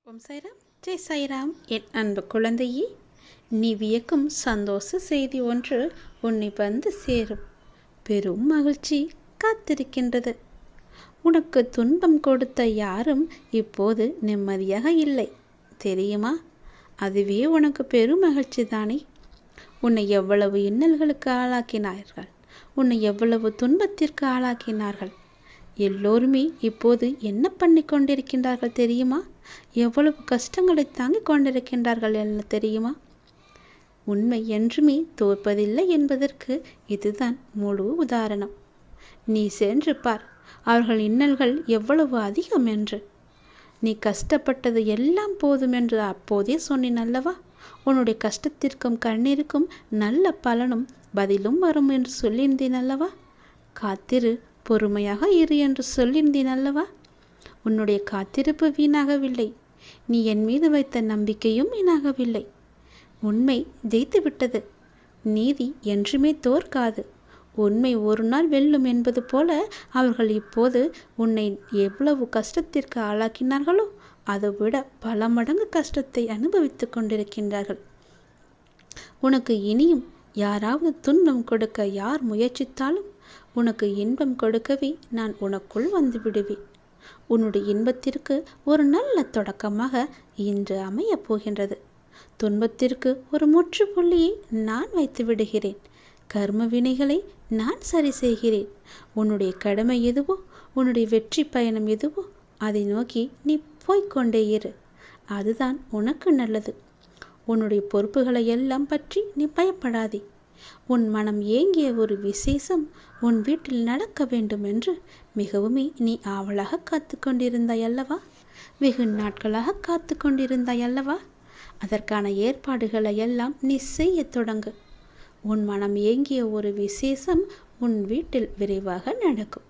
ஓம் சாய்ராம், ஜெய் சாய்ராம். என் அன்பு குழந்தையே, நீ வியக்கும் சந்தோஷ செய்தி ஒன்று உன்னை வந்து சேரும். பெரும் மகிழ்ச்சி காத்திருக்கின்றது. உனக்கு துன்பம் கொடுத்த யாரும் இப்போது நிம்மதியாக இல்லை, தெரியுமா? அதுவே உனக்கு பெரும் மகிழ்ச்சி தானே. உன்னை எவ்வளவு இன்னல்களுக்கு ஆளாக்கினார்கள், உன்னை எவ்வளவு துன்பத்திற்கு ஆளாக்கினார்கள். எல்லோருமே இப்போது என்ன பண்ணி கொண்டிருக்கின்றார்கள் தெரியுமா? எவ்வளவு கஷ்டங்களை தாங்கிக் கொண்டிருக்கின்றார்கள் என்ன தெரியுமா? உண்மை என்றுமே தோற்பதில்லை என்பதற்கு இதுதான் முழு உதாரணம். நீ சென்று பார், அவர்கள் இன்னல்கள் எவ்வளவு அதிகம் என்று. நீ கஷ்டப்பட்டது எல்லாம் போதும் என்று அப்போதே சொன்னேன் அல்லவா? உன்னுடைய கஷ்டத்திற்கும் கண்ணீருக்கும் நல்ல பலனும் பதிலும் வரும் என்று சொல்லியிருந்தேன் அல்லவா? காத்திரு, பொறுமையாக இரு என்று சொல்லியிருந்தேன் அல்லவா? உன்னுடைய காத்திருப்பு வீணாகவில்லை. நீ என் மீது வைத்த நம்பிக்கையும் வீணாகவில்லை. உண்மை ஜெயித்துவிட்டது. நீதி என்றுமே தோற்காது. உண்மை ஒரு நாள் வெல்லும் என்பது போல அவர்கள் இப்போது உன்னை எவ்வளவு கஷ்டத்திற்கு ஆளாக்கினார்களோ அதை விட பல மடங்கு கஷ்டத்தை அனுபவித்துக் கொண்டிருக்கின்றார்கள். உனக்கு இனியும் யாராவது துன்பம் கொடுக்க யார் முயற்சித்தாலும் உனக்கு இன்பம் கொடுக்கவே நான் உனக்குள் வந்து விடுவேன். உன்னுடைய இன்பத்திற்கு ஒரு நல்ல தொடக்கமாக இன்று அமையப் போகின்றது. துன்பத்திற்கு ஒரு முற்றுப்புள்ளியை நான் வைத்து விடுகிறேன். கர்ம வினைகளை நான் சரி செய்கிறேன். உன்னுடைய கடமை எதுவோ, உன்னுடைய வெற்றி பயணம் எதுவோ அதை நோக்கி நீ போய்கொண்டே இரு. அதுதான் உனக்கு நல்லது. உன்னுடைய பொறுப்புகளை எல்லாம் பற்றி நீ பயப்படாதே. உன் மனம் ஏங்கிய ஒரு விசேஷம் உன் வீட்டில் நடக்க வேண்டும் என்று மிகவுமே நீ ஆவலாக காத்து கொண்டிருந்தாய் அல்லவா? வெகு நாட்களாக காத்து கொண்டிருந்தாய் அல்லவா? அதற்கான ஏற்பாடுகளை எல்லாம் நீ செய்ய தொடங்கு. உன் மனம் ஏங்கிய ஒரு விசேஷம் உன் வீட்டில் விரைவாக நடக்கும்.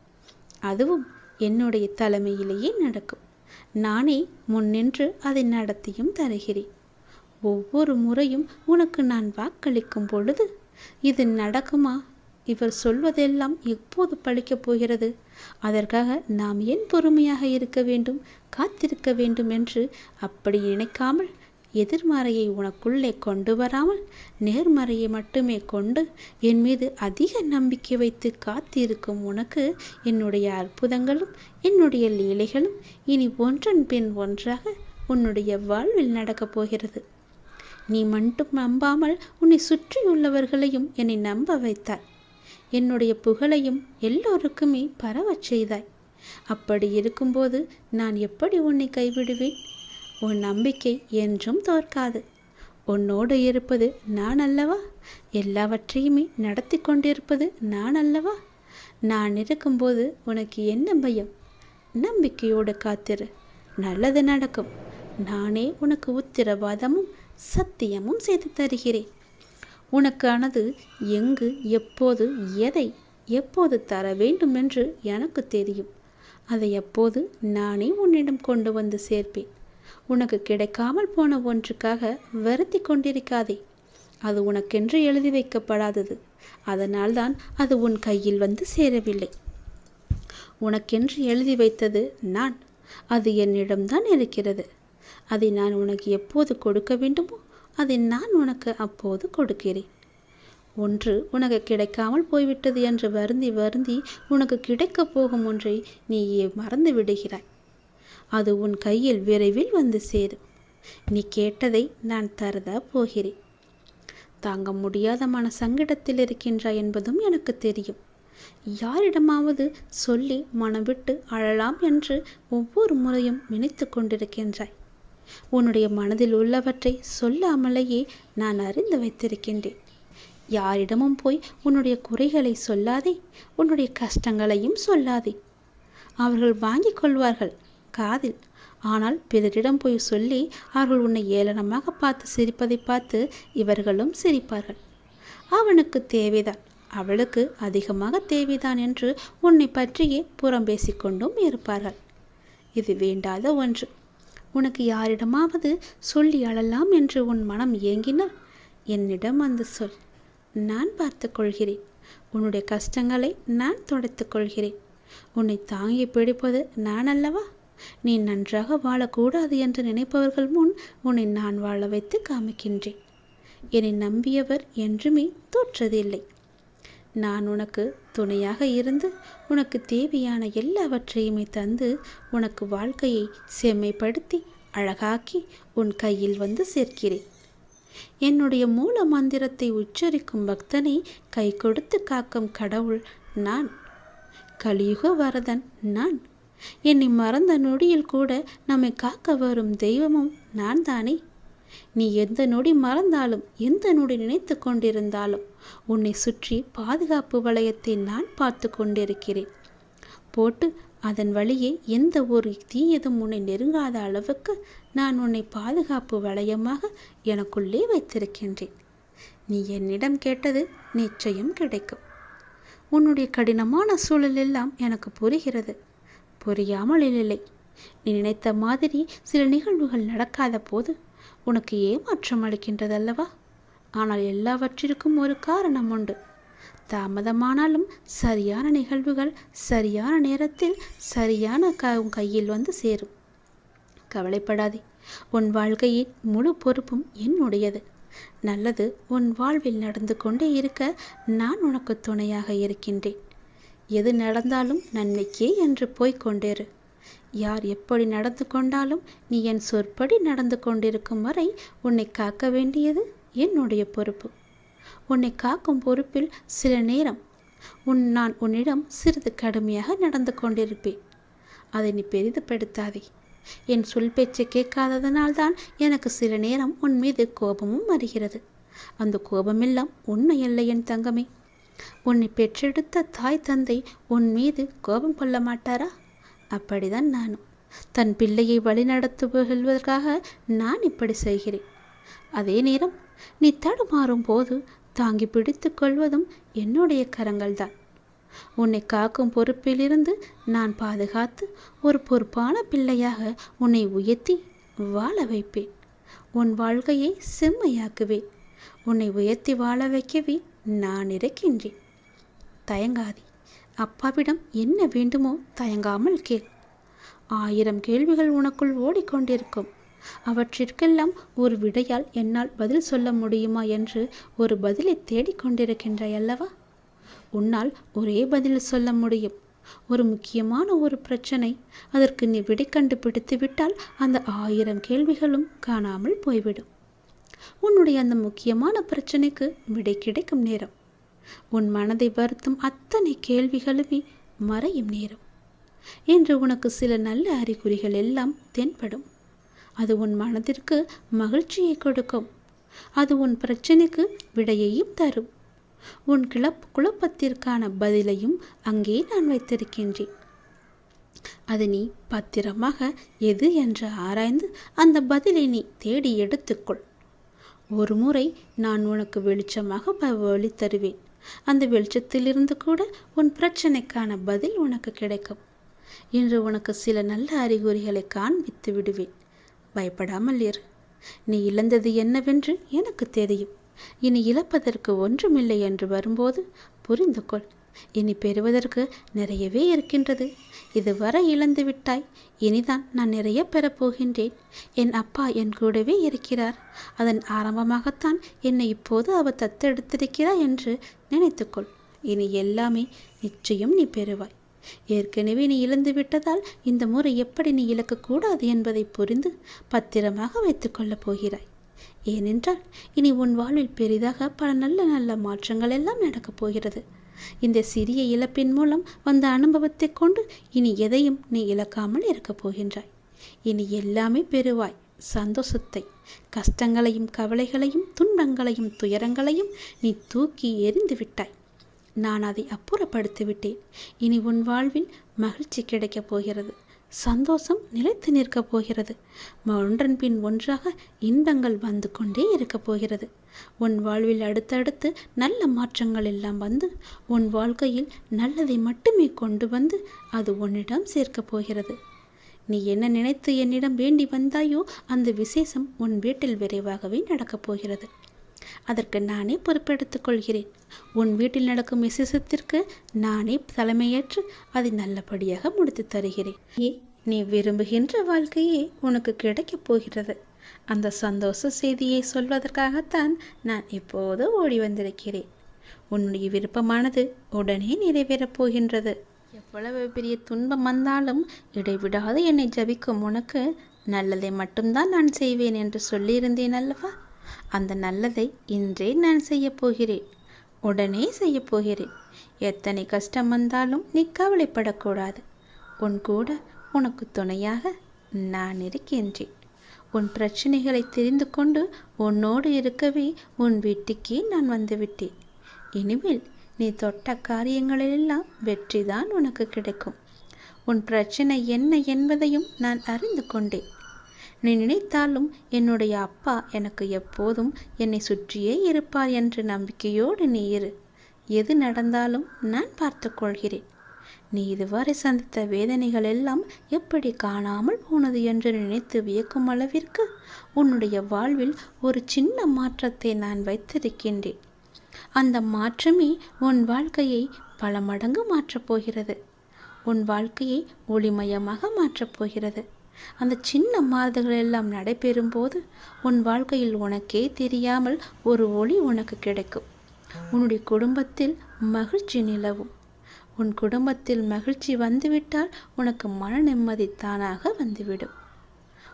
அதுவும் என்னுடைய தலைமையிலேயே நடக்கும். நானே முன்னின்று அதை நடத்தியும் தருகிறேன். ஒவ்வொரு முறையும் உனக்கு நான் வாக்களிக்கும் பொழுது இது நடக்குமா, இவர் சொல்வதெல்லாம் எப்போது பழிக்கப் போகிறது, அதற்காக நாம் ஏன் பொறுமையாக இருக்க வேண்டும், காத்திருக்க வேண்டும் என்று அப்படி நினைக்காமல், எதிர்மறையை உனக்குள்ளே கொண்டு வராமல் நேர்மறையை மட்டுமே கொண்டு என் மீது அதிக நம்பிக்கை வைத்து காத்திருக்கும் உனக்கு என்னுடைய அற்புதங்களும் என்னுடைய லீலைகளும் இனி ஒன்றன் பின் ஒன்றாக உன்னுடைய வாழ்வில் நடக்கப் போகிறது. நீ மட்டும் நம்பாமல் உன்னை சுற்றியுள்ளவர்களையும் என்னை நம்ப வைத்தாய். என்னுடைய புகழையும் எல்லோருக்குமே பரவச் செய்தாய். அப்படி இருக்கும்போது நான் எப்படி உன்னை கைவிடுவேன்? உன் நம்பிக்கை என்றும் தோற்காது. உன்னோடு இருப்பது நான் அல்லவா? எல்லாவற்றையுமே நடத்தி கொண்டிருப்பது நான் அல்லவா? நான் இருக்கும்போது உனக்கு என்ன பயம்? நம்பிக்கையோடு காத்திரு, நல்லது நடக்கும். நானே உனக்கு உத்திரவாதமும் சத்தியமும் செய்து தருகிறேன். உனக்கானது எங்கு, எப்போது, எதை எப்போது தர வேண்டும் என்று எனக்கு தெரியும். அதை எப்போது நானே உன்னிடம் கொண்டு வந்து சேர்ப்பேன். உனக்கு கிடைக்காமல் போன ஒன்றுக்காக வருத்தி கொண்டிருக்காதே. அது உனக்கென்று எழுதி வைக்கப்படாதது. அதனால்தான் அது உன் கையில் வந்து சேரவில்லை. உனக்கென்று எழுதி வைத்தது நான். அது என்னிடம்தான் இருக்கிறது. அதை நான் உனக்கு எப்போது கொடுக்க வேண்டுமோ அதை நான் உனக்கு அப்போது கொடுக்கிறேன். ஒன்று உனக்கு கிடைக்காமல் போய்விட்டது என்று வருந்தி வருந்தி உனக்கு கிடைக்கப் போகும் ஒன்றை நீ மறந்து விடுகிறாய். அது உன் கையில் விரைவில் வந்து சேரும். நீ கேட்டதை நான் தரதா போகிறேன். தாங்க முடியாத மன சங்கடத்தில் இருக்கின்றாய் என்பதும் எனக்கு தெரியும். யாரிடமாவது சொல்லி மனம் விட்டு அழலாம் என்று ஒவ்வொரு முறையும் நினைத்து கொண்டிருக்கின்றாய். உன்னுடைய மனதில் உள்ளவற்றை சொல்லாமலேயே நான் அறிந்து வைத்திருக்கின்றேன். யாரிடமும் போய் உன்னுடைய குறைகளை சொல்லாதே, உன்னுடைய கஷ்டங்களையும் சொல்லாதே. அவர்கள் வாங்கிக் கொள்வார்கள் காதில். ஆனால் பிறரிடம் போய் சொல்லி அவர்கள் உன்னை ஏளனமாக பார்த்து சிரிப்பதை பார்த்து இவர்களும் சிரிப்பார்கள். அவனுக்கு தேவைதான், அவளுக்கு அதிகமாக தேவைதான் என்று உன்னை பற்றியே புறம் பேசிக்கொண்டும் இருப்பார்கள். இது வேண்டாத ஒன்று. உனக்கு யாரிடமாவது சொல்லி அழலாம் என்று உன் மனம் ஏங்கினால் என்னிடம் வந்து சொல். நான் பார்த்து கொள்கிறேன். உன்னுடைய கஷ்டங்களை நான் துடைத்துக் கொள்கிறேன். உன்னை தாங்கி பிடிப்பது நான் அல்லவா? நீ நன்றாக வாழக்கூடாது என்று நினைப்பவர்கள் முன் உன்னை நான் வாழ வைத்து காமிக்கின்றேன். என்னை நம்பியவர் என்றுமே தோற்றதில்லை. நான் உனக்கு துணையாக இருந்து உனக்கு தேவையான எல்லாவற்றையுமே தந்து உனக்கு வாழ்க்கையை செம்மைப்படுத்தி அழகாக்கி உன் கையில் வந்து சேர்க்கிறேன். என்னுடைய மூல மந்திரத்தை உச்சரிக்கும் பக்தனை கை கொடுத்து காக்கும் கடவுள் நான். கலியுக வரதன் நான். என்னை மறந்த நொடியில் கூட நம்மை காக்க வரும் தெய்வமும் நான் தானே. நீ எந்த நொடி மறந்தாலும் எந்த நொடி நினைத்து கொண்டிருந்தாலும் உன்னை சுற்றி பாதுகாப்பு வளையத்தை நான் பார்த்து கொண்டிருக்கிறேன். போட்டு அதன் வழியே எந்த ஒரு தீயதும் உன்னை நெருங்காத அளவுக்கு நான் உன்னை பாதுகாப்பு வளையமாக எனக்குள்ளே வைத்திருக்கின்றேன். நீ என்னிடம் கேட்டது நிச்சயம் கிடைக்கும். உன்னுடைய கடினமான சூழல் எல்லாம் எனக்கு புரிகிறது. புரியாமல் இல்லை. நீ நினைத்த மாதிரி சில நிகழ்வுகள் நடக்காத போது உனக்கு ஏமாற்றம் அளிக்கின்றதல்லவா? ஆனால் எல்லாவற்றிற்கும் ஒரு காரணம் உண்டு. தாமதமானாலும் சரியான நிகழ்வுகள் சரியான நேரத்தில் சரியான கையில் வந்து சேரும். கவலைப்படாதே. உன் வாழ்க்கையின் முழு பொறுப்பும் என்னுடையது. நல்லது உன் வாழ்வில் நடந்து கொண்டே இருக்க நான் உனக்கு துணையாக இருக்கின்றேன். எது நடந்தாலும் நன்மைக்கே என்று போய்கொண்டேரு. யார் எப்படி நடந்து கொண்டாலும் நீ என் சொற்படி நடந்து கொண்டிருக்கும் வரை உன்னை காக்க வேண்டியது என்னுடைய பொறுப்பு. உன்னை காக்கும் பொறுப்பில் சில நேரம் நான் உன்னிடம் சிறிது கடுமையாக நடந்து கொண்டிருப்பேன். அதை நீ பெரிதுபடுத்தாதே. என் சொல் பேச்சை கேட்காததனால்தான் எனக்கு சில நேரம் உன் மீது கோபமும் வருகிறது. அந்த கோபமெல்லாம் உண்மையல்ல என் தங்கமே. உன்னை பெற்றெடுத்த தாய் தந்தை உன் மீது கோபம் கொள்ள மாட்டாரா? அப்படிதான் நானும். தன் பிள்ளையை வழிநடத்துவதற்காக நான் இப்படி செய்கிறேன். அதே நேரம் நீ தடுமாறும் போது தாங்கி பிடித்து கொள்வதும் என்னுடைய கரங்கள்தான். உன்னை காக்கும் பொறுப்பிலிருந்து நான் பாதுகாத்து ஒரு பொறுப்பான பிள்ளையாக உன்னை உயர்த்தி வாழ வைப்பேன். உன் வாழ்க்கையை செம்மையாக்குவேன். உன்னை உயர்த்தி வாழ வைக்கவே நான் இருக்கின்றேன். தயங்காதே. அப்பாவிடம் என்ன வேண்டுமோ தயங்காமல் கேள். 1000 கேள்விகள் உனக்குள் ஓடிக்கொண்டிருக்கும். அவற்றிற்கெல்லாம் ஒரு விடையால் என்னால் பதில் சொல்ல முடியுமா என்று ஒரு பதிலை தேடிக்கொண்டிருக்கின்றாய் அல்லவா? உன்னால் ஒரே பதில் சொல்ல முடியும். ஒரு முக்கியமான ஒரு பிரச்சனை, அதற்கு நீ விடை கண்டுபிடித்து விட்டால் அந்த 1000 கேள்விகளும் காணாமல் போய்விடும். உன்னுடைய அந்த முக்கியமான பிரச்சனைக்கு விடை கிடைக்கும் நேரம், உன் மனதை வருத்தும் அத்தனை கேள்விகளுமே மறையும் நேரம் என்று உனக்கு சில நல்ல அறிகுறிகள் எல்லாம் தென்படும். அது உன் மனதிற்கு மகிழ்ச்சியை கொடுக்கும். அது உன் பிரச்சனைக்கு விடையையும் தரும். உன் குழப்பத்திற்கான பதிலையும் அங்கே நான் வைத்திருக்கின்றேன். அது நீ பத்திரமாக எது என்று ஆராய்ந்து அந்த பதிலை நீ தேடி எடுத்துக்கொள். ஒரு முறை நான் உனக்கு வெளிச்சமாக வழி தருவேன். அந்த வெளிச்சத்திலிருந்து கூட உன் பிரச்சனைக்கான பதில் உனக்கு கிடைக்கும். இன்று உனக்கு சில நல்ல அறிகுறிகளை காண்பித்து விடுவேன். பயப்படாமல் இரு. நீ இழந்தது என்னவென்று எனக்கு தெரியும். இனி இழப்பதற்கு ஒன்றுமில்லை என்று வரும்போது புரிந்து கொள். இனி பெறுவதற்கு நிறையவே இருக்கின்றது. இதுவரை இழந்து விட்டாய். இனிதான் நான் நிறைய பெறப்போகின்றேன். என் அப்பா என் கூடவே இருக்கிறார். அதன் ஆரம்பமாகத்தான் என்னை இப்போது அவர் தத்தெடுத்திருக்கிறார் என்று நினைத்துக்கொள். இனி எல்லாமே நிச்சயம் நீ பெறுவாய். ஏற்கனவே நீ இழந்து விட்டதால் இந்த முறை எப்படி நீ இழக்கக்கூடாது என்பதை புரிந்து பத்திரமாக வைத்துக் கொள்ளப் போகிறாய். ஏனென்றால் இனி உன் வாழ்வில் பெரிதாக பல நல்ல நல்ல மாற்றங்கள் எல்லாம் நடக்கப் போகிறது. இந்த சிறிய இழப்பின் மூலம் வந்த அனுபவத்தை கொண்டு இனி எதையும் நீ இழக்காமல் இருக்கப் போகின்றாய். இனி எல்லாமே பெறுவாய். சந்தோஷத்தை, கஷ்டங்களையும் கவலைகளையும் துன்பங்களையும் துயரங்களையும் நீ தூக்கி எறிந்து விட்டாய். நான் அதை அப்புறப்படுத்தி விட்டேன். இனி உன் வாழ்வில் மகிழ்ச்சி கிடைக்கப் போகிறது. சந்தோஷம் நிலைத்து நிற்கப் போகிறது. ஒன்றன் பின் ஒன்றாக இன்பங்கள் வந்து கொண்டே இருக்கப் போகிறது. உன் வாழ்வில் அடுத்தடுத்து நல்ல மாற்றங்கள் எல்லாம் வந்து உன் வாழ்க்கையில் நல்லதை மட்டுமே கொண்டு வந்து அது உன்னிடம் சேர்க்கப் போகிறது. நீ என்ன நினைத்து என்னிடம் வேண்டி வந்தாயோ அந்த விசேஷம் உன் வீட்டில் விரைவாகவே நடக்கப் போகிறது. அதற்கு நானே பொறுப்பெடுத்துக் கொள்கிறேன். உன் வீட்டில் நடக்கும் விசேஷத்திற்கு நானே தலைமையேற்று அதை நல்லபடியாக முடித்து தருகிறேன். நீ விரும்புகின்ற வாழ்க்கையே உனக்கு கிடைக்கப் போகிறது. அந்த சந்தோஷ செய்தியை சொல்வதற்காகத்தான் நான் இப்போது ஓடி வந்திருக்கிறேன். உன்னுடைய விருப்பமானது உடனே நிறைவேறப் போகின்றது. எவ்வளவு பெரிய துன்பம் வந்தாலும் இடைவிடாது என்னை ஜபிக்கும் உனக்கு நல்லதை மட்டும்தான் நான் செய்வேன் என்று சொல்லியிருந்தேன் அல்லவா? அந்த நல்லதை இன்றே நான் செய்யப் போகிறேன். உடனே செய்யப் போகிறேன். எத்தனை கஷ்டம் வந்தாலும் நீ கவலைப்படக்கூடாது. உன் கூட உனக்கு துணையாக நான் இருக்கின்றேன். உன் பிரச்சனைகளை தெரிந்து கொண்டு உன்னோடு இருக்கவே உன் வீட்டுக்கே நான் வந்துவிட்டேன். இனிமேல் நீ தொட்ட காரியங்களிலெல்லாம் வெற்றிதான் உனக்கு கிடைக்கும். உன் பிரச்சனை என்ன என்பதையும் நான் அறிந்து கொண்டேன். நீ நினைத்தாலும் என்னுடைய அப்பா எனக்கு எப்போதும் என்னை சுற்றியே இருப்பார் என்ற நம்பிக்கையோடு நீ இரு. எது நடந்தாலும் நான் பார்த்து கொள்கிறேன். நீ இதுவரை சந்தித்த வேதனைகள் எல்லாம் எப்படி காணாமல் போனது என்று நினைத்து வியக்கும் அளவிற்கு உன்னுடைய வாழ்வில் ஒரு சின்ன மாற்றத்தை நான் வைத்திருக்கின்றேன். அந்த மாற்றமே உன் வாழ்க்கையை பல மடங்கு மாற்றப் போகிறது. உன் வாழ்க்கையை ஒளிமயமாக மாற்றப் போகிறது. அந்த சின்ன மாறுதல்கள் எல்லாம் நடைபெறும் போது உன் வாழ்க்கையில் உனக்கே தெரியாமல் ஒரு ஒளி உனக்கு கிடைக்கும். உன்னுடைய குடும்பத்தில் மகிழ்ச்சி நிலவும். உன் குடும்பத்தில் மகிழ்ச்சி வந்துவிட்டால் உனக்கு மன நிம்மதி தானாக வந்துவிடும்.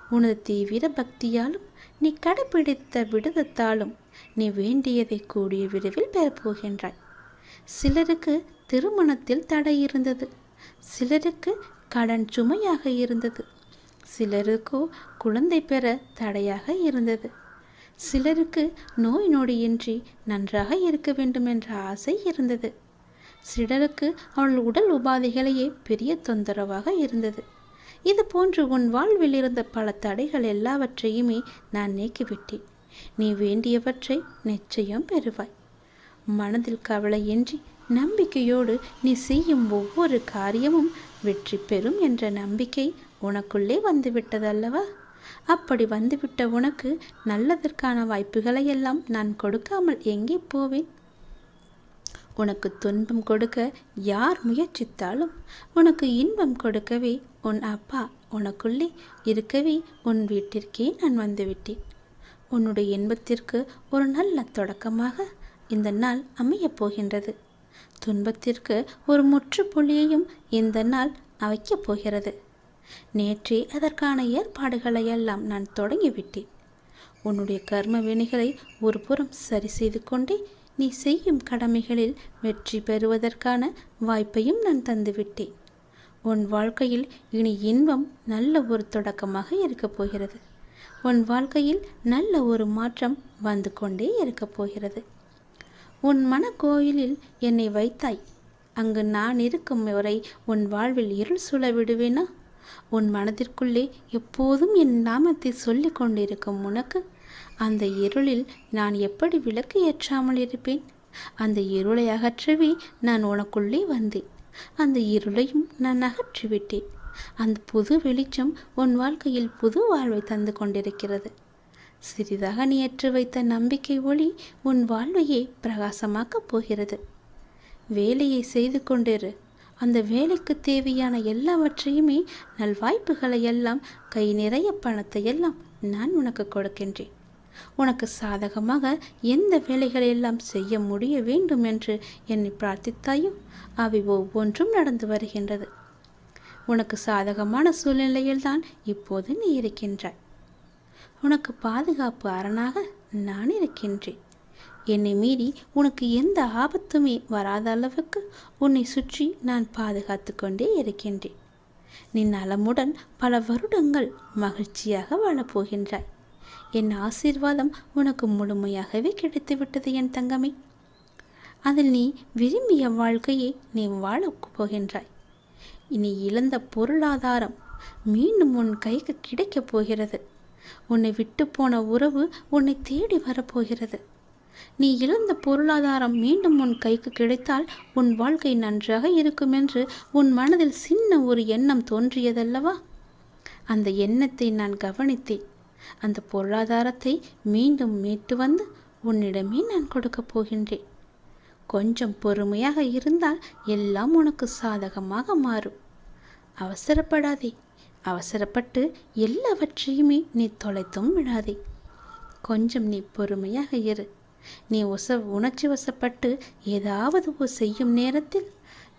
உனது தீவிர பக்தியாலும் நீ கடைபிடித்த விடுதத்தாலும் நீ வேண்டியதை கூடிய விரைவில் பெறப்போகின்றாய். சிலருக்கு திருமணத்தில் தடை இருந்தது. சிலருக்கு கடன் சுமையாக இருந்தது. சிலருக்கோ குழந்தை பெற தடையாக இருந்தது. சிலருக்கு நோய் நொடியின்றி நன்றாக இருக்க வேண்டும் என்ற ஆசை இருந்தது. சிலருக்கு அவள் உடல் உபாதைகளையே பெரிய தொந்தரவாக இருந்தது. இது போன்று உன் வாழ்வில் இருந்த பல தடைகள் எல்லாவற்றையுமே நான் நீக்கிவிட்டேன். நீ வேண்டியவற்றை நிச்சயம் பெறுவாய். மனதில் கவலையின்றி நம்பிக்கையோடு நீ செய்யும் ஒவ்வொரு காரியமும் வெற்றி பெறும் என்ற நம்பிக்கை உனக்குள்ளே வந்துவிட்டதல்லவா? அப்படி வந்துவிட்ட உனக்கு நல்லதற்கான வாய்ப்புகளை எல்லாம் நான் கொடுக்காமல் எங்கே போவேன்? உனக்கு துன்பம் கொடுக்க யார் முயற்சித்தாலும் உனக்கு இன்பம் கொடுக்கவே உன் அப்பா உனக்குள்ளே இருக்கவே உன் வீட்டிற்கே நான் வந்துவிட்டேன். உன்னுடைய இன்பத்திற்கு ஒரு நல்ல தொடக்கமாக இந்த நாள் அமையப் போகின்றது. துன்பத்திற்கு ஒரு முற்றுப்புள்ளியையும் இந்த நாள் வைக்கப் போகிறது. நேற்றே அதற்கான ஏற்பாடுகளை எல்லாம் நான் தொடங்கிவிட்டேன். உன்னுடைய கர்ம வினைகளை ஒரு புறம் சரி செய்து கொண்டே நீ செய்யும் கடமைகளில் வெற்றி பெறுவதற்கான வாய்ப்பையும் நான் தந்துவிட்டேன். உன் வாழ்க்கையில் இனி இன்பம் நல்ல ஒரு தொடக்கமாக இருக்கப் போகிறது. உன் வாழ்க்கையில் நல்ல ஒரு மாற்றம் வந்து கொண்டே இருக்கப் போகிறது. உன் மனக்கோயிலில் என்னை வைத்தாய். அங்கு நான் இருக்கும் வரை உன் வாழ்வில் இருள் சூழ விடுவேனா? உன் மனதிற்குள்ளே எப்போதும் என் நாமத்தை சொல்லி கொண்டிருக்கும் உனக்கு அந்த இருளில் நான் எப்படி விளக்கு ஏற்றாமல் இருப்பேன்? அந்த இருளை அகற்றவே நான் உனக்குள்ளே வந்தேன். அந்த இருளையும் நான் அகற்றிவிட்டேன். அந்த புது வெளிச்சம் உன் வாழ்க்கையில் புது வாழ்வை தந்து கொண்டிருக்கிறது. சிறிதாக நீ ஏற்றி வைத்த நம்பிக்கை ஒளி உன் வாழ்வையே பிரகாசமாக்கப் போகிறது. வேலையை செய்து கொண்டிரு. அந்த வேலைக்கு தேவையான எல்லாவற்றையுமே நல்வாய்ப்புகளை எல்லாம் கை நிறைய பணத்தை எல்லாம் நான் உனக்கு கொடுக்கின்றேன். உனக்கு சாதகமாக எந்த வேலைகளை எல்லாம் செய்ய முடிய வேண்டும் என்று என்னை பிரார்த்தித்தாயோ அவை ஒவ்வொன்றும் நடந்து வருகின்றது. உனக்கு சாதகமான சூழ்நிலையில்தான் இப்போது நீ இருக்கின்றாய். உனக்கு பாதுகாப்பு அரணாக நான் இருக்கின்றேன். என்னை மீறி உனக்கு எந்த ஆபத்துமே வராத அளவுக்கு உன்னை சுற்றி நான் பாதுகாத்து கொண்டே இருக்கின்றேன். நீ நலமுடன் பல வருடங்கள் மகிழ்ச்சியாக வாழப்போகின்றாய். என் ஆசீர்வாதம் உனக்கு முழுமையாகவே கிடைத்துவிட்டது என் தங்கமே. அதில் நீ விரும்பிய வாழ்க்கையை நீ வாழப் போகின்றாய். நீ இழந்த பொருளாதாரம் மீண்டும் உன் கைக்கு கிடைக்கப் போகிறது. உன்னை விட்டு போன உறவு உன்னை தேடி வரப்போகிறது. நீ இழந்த பொருளாதாரம் மீண்டும் உன் கைக்கு கிடைத்தால் உன் வாழ்க்கை நன்றாக இருக்கும் என்று உன் மனதில் சின்ன ஒரு எண்ணம் தோன்றியதல்லவா? அந்த எண்ணத்தை நான் கவனித்தேன். அந்த பொருளாதாரத்தை மீண்டும் மீட்டு வந்து உன்னிடமே நான் கொடுக்கப் போகின்றேன். கொஞ்சம் பொறுமையாக இருந்தால் எல்லாம் உனக்கு சாதகமாக மாறும். அவசரப்படாதே. அவசரப்பட்டு எல்லாவற்றையுமே நீ தொலைத்தும் விடாதே. கொஞ்சம் நீ பொறுமையாக இரு. நீ உணர்ச்சி வசப்பட்டு ஏதாவது செய்யும் நேரத்தில்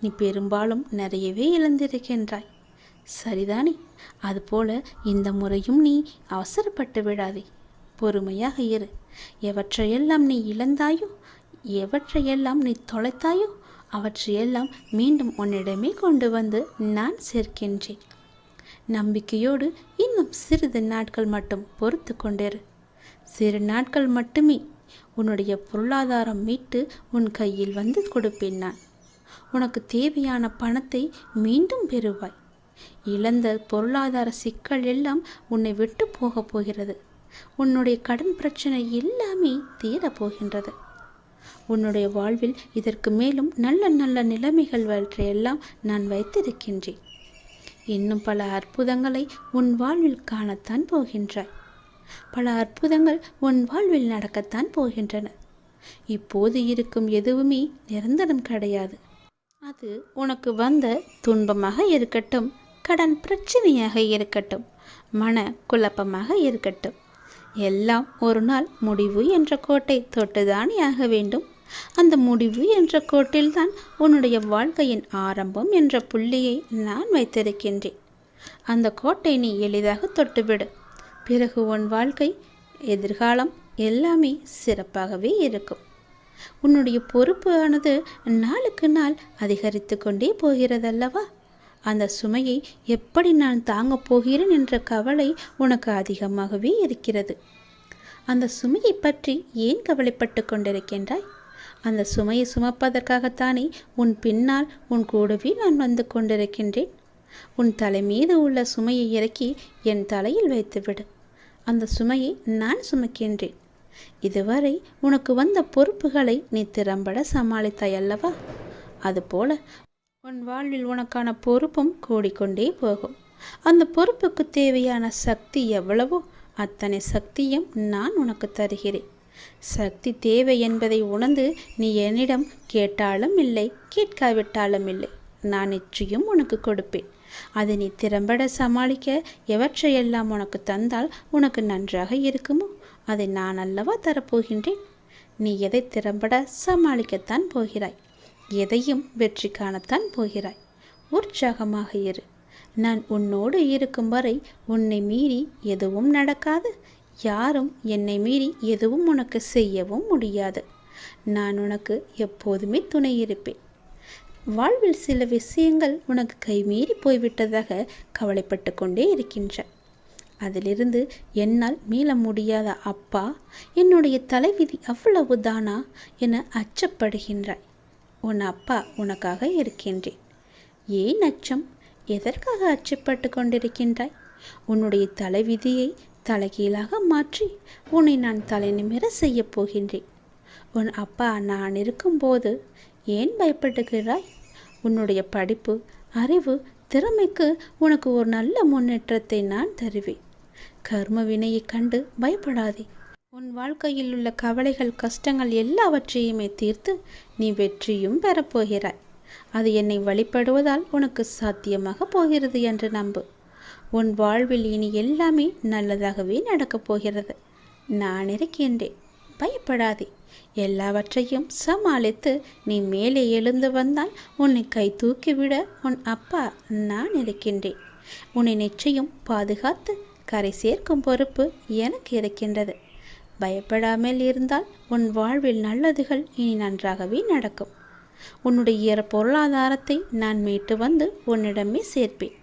நீ பெரும்பாலும் நிறையவே இழந்திருக்கின்றாய். சரிதானே? அதுபோல இந்த முறையும் நீ அவசரப்பட்டு விடாதே. பொறுமையாக இரு. எவற்றையெல்லாம் நீ இழந்தாயோ, எவற்றையெல்லாம் நீ தொலைத்தாயோ, அவற்றையெல்லாம் மீண்டும் உன்னிடமே கொண்டு வந்து நான் சேர்க்கின்றேன். நம்பிக்கையோடு இன்னும் சிறிது நாட்கள் மட்டும் பொறுத்து கொண்டிரு. சிறு நாட்கள் மட்டுமே உன்னுடைய பொருளாதாரம் மீட்டு உன் கையில் வந்து கொடுப்பேன் நான். உனக்கு தேவையான பணத்தை மீண்டும் பெறுவாய். இழந்த பொருளாதார சிக்கல் எல்லாம் உன்னை விட்டு போகப் போகிறது. உன்னுடைய கடன் பிரச்சனை எல்லாமே தீரப்போகின்றது. உன்னுடைய வாழ்வில் இதற்கு மேலும் நல்ல நல்ல நிலைமைகள் வற்றையெல்லாம் நான் வைத்திருக்கின்றேன். இன்னும் பல அற்புதங்களை உன் வாழ்வில் காணத்தான் போகின்றாய். பல அற்புதங்கள் உன் வாழ்வில் நடக்கத்தான் போகின்றன. இப்போது இருக்கும் எதுவுமே நிரந்தரம் கிடையாது. அது உனக்கு வந்த துன்பமாக இருக்கட்டும், கடன் பிரச்சனையாக இருக்கட்டும், மன குழப்பமாக இருக்கட்டும், எல்லாம் ஒரு நாள் முடிவு என்ற கோட்டை தொட்டுதானே ஆக வேண்டும். அந்த முடிவு என்ற கோட்டில்தான் உன்னுடைய வாழ்க்கையின் ஆரம்பம் என்ற புள்ளியை நான் வைத்திருக்கின்றேன். அந்த கோட்டை நீ எளிதாக தொட்டுவிடு. பிறகு உன் வாழ்க்கை, எதிர்காலம் எல்லாமே சிறப்பாகவே இருக்கும். உன்னுடைய பொறுப்பு ஆனது நாளுக்கு நாள் அதிகரித்து கொண்டே போகிறதல்லவா? அந்த சுமையை எப்படி நான் தாங்கப் போகிறேன் என்ற கவலை உனக்கு அதிகமாகவே இருக்கிறது. அந்த சுமையை பற்றி ஏன் கவலைப்பட்டு கொண்டிருக்கின்றாய்? அந்த சுமையை சுமப்பதற்காகத்தானே உன் பின்னால் உன் கூடவே நான் வந்து கொண்டிருக்கின்றேன். உன் தலை மீது உள்ள சுமையை இறக்கி என் தலையில் வைத்துவிடு. அந்த சுமையை நான் சுமக்கின்றேன். இதுவரை உனக்கு வந்த பொறுப்புகளை நீ திறம்பட சமாளித்தாய் அல்லவா? அதுபோல உன் வாழ்வில் உனக்கான பொறுப்பும் கூடிக்கொண்டே போகும். அந்த பொறுப்புக்கு தேவையான சக்தி எவ்வளவோ அத்தனை சக்தியும் நான் உனக்கு தருகிறேன். சக்தி தேவை என்பதை உணர்ந்து நீ என்னிடம் கேட்டாலும் இல்லை, கேட்காவிட்டாலும் இல்லை, நான் நிச்சயம் உனக்கு கொடுப்பேன். அதை நீ திறம்பட சமாளிக்க எவற்றையெல்லாம் உனக்கு தந்தால் உனக்கு நன்றாக இருக்குமோ அதை நான் அல்லவா தரப்போகின்றேன். நீ எதை திறம்பட சமாளிக்கத்தான் போகிறாய், எதையும் வெற்றி காணத்தான் போகிறாய். உற்சாகமாக இரு. நான் உன்னோடு இருக்கும் வரை உன்னை மீறி எதுவும் நடக்காது. யாரும் என்னை மீறி எதுவும் உனக்கு செய்யவும் முடியாது. நான் உனக்கு எப்போதுமே துணை இருப்பேன். வாழ்வில் சில விஷயங்கள் உனக்கு கைமீறி போய்விட்டதாக கவலைப்பட்டு கொண்டே இருக்கின்ற. அதிலிருந்து என்னால் மீள முடியாத அப்பா, என்னுடைய தலைவிதி அவ்வளவு தானா என அச்சப்படுகின்றாய். உன் அப்பா உனக்காக இருக்கின்றேன். ஏன் அச்சம்? எதற்காக அச்சப்பட்டு கொண்டிருக்கின்றாய்? உன்னுடைய தலைவிதியை தலைகீழாக மாற்றி உன்னை நான் தலை நிமிர செய்ய போகின்றேன். உன் அப்பா நான் இருக்கும்போது ஏன் பயப்படுகிறாய்? உன்னுடைய படிப்பு, அறிவு, திறமைக்கு உனக்கு ஒரு நல்ல முன்னேற்றத்தை நான் தருவேன். கர்ம வினையை கண்டு பயப்படாதே. உன் வாழ்க்கையில் உள்ள கவலைகள், கஷ்டங்கள் எல்லாவற்றையுமே தீர்த்து நீ வெற்றியும் பெறப்போகிறாய். அது என்னை வழிபடுவதால் உனக்கு சாத்தியமாக போகிறது என்று நம்பு. உன் வாழ்வில் இனி எல்லாமே நல்லதாகவே நடக்கப் போகிறது. நான் இருக்கின்றேன், பயப்படாதே. எல்லாவற்றையும் சமாளித்து நீ மேலே எழுந்து வந்தால் உன்னை கை தூக்கிவிட உன் அப்பா நான் இருக்கின்றேன். உன்னை நிச்சயம் பாதுகாத்து கரை சேர்க்கும் பொறுப்பு எனக்கு இருக்கின்றது. பயப்படாமல் இருந்தால் உன் வாழ்வில் நல்லதுகள் இனி நன்றாகவே நடக்கும். உன்னுடைய பொருளாதாரத்தை நான் மீட்டு வந்து உன்னிடமே சேர்ப்பேன்.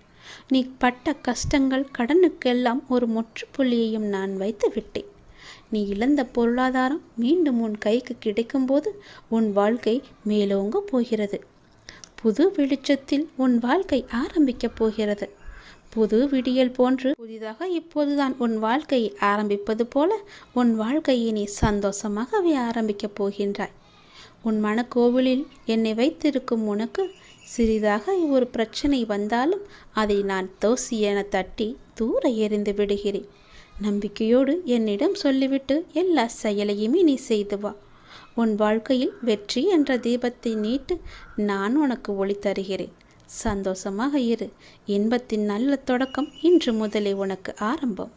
நீ பட்ட கஷ்டங்கள், கடனுக்கெல்லாம் ஒரு முற்றுப்புள்ளியையும் நான் வைத்து விட்டேன். நீ இழந்த பொருளாதாரம் மீண்டும் உன் கைக்கு கிடைக்கும்போது உன் வாழ்க்கை மேலோங்க போகிறது. புது வெளிச்சத்தில் உன் வாழ்க்கை ஆரம்பிக்கப் போகிறது. புது விடியல் போன்று புதிதாக இப்போதுதான் உன் வாழ்க்கையை ஆரம்பிப்பது போல உன் வாழ்க்கையை நீ சந்தோஷமாகவே ஆரம்பிக்கப் போகின்றாய். உன் மனக்கோவிலில் என்னை வைத்திருக்கும் உனக்கு சிறிதாக ஒரு பிரச்சனை வந்தாலும் அதை நான் தோசி என தட்டி தூர எறிந்து விடுகிறேன். நம்பிக்கையோடு என்னிடம் சொல்லிவிட்டு எல்லா செயலையுமே நீ செய்து வா. உன் வாழ்க்கையில் வெற்றி என்ற தீபத்தை நீட்டு நான் உனக்கு ஒளி தருகிறேன். சந்தோஷமாக இரு. இன்பத்தின் நல்ல தொடக்கம் இன்று முதலே உனக்கு ஆரம்பம்.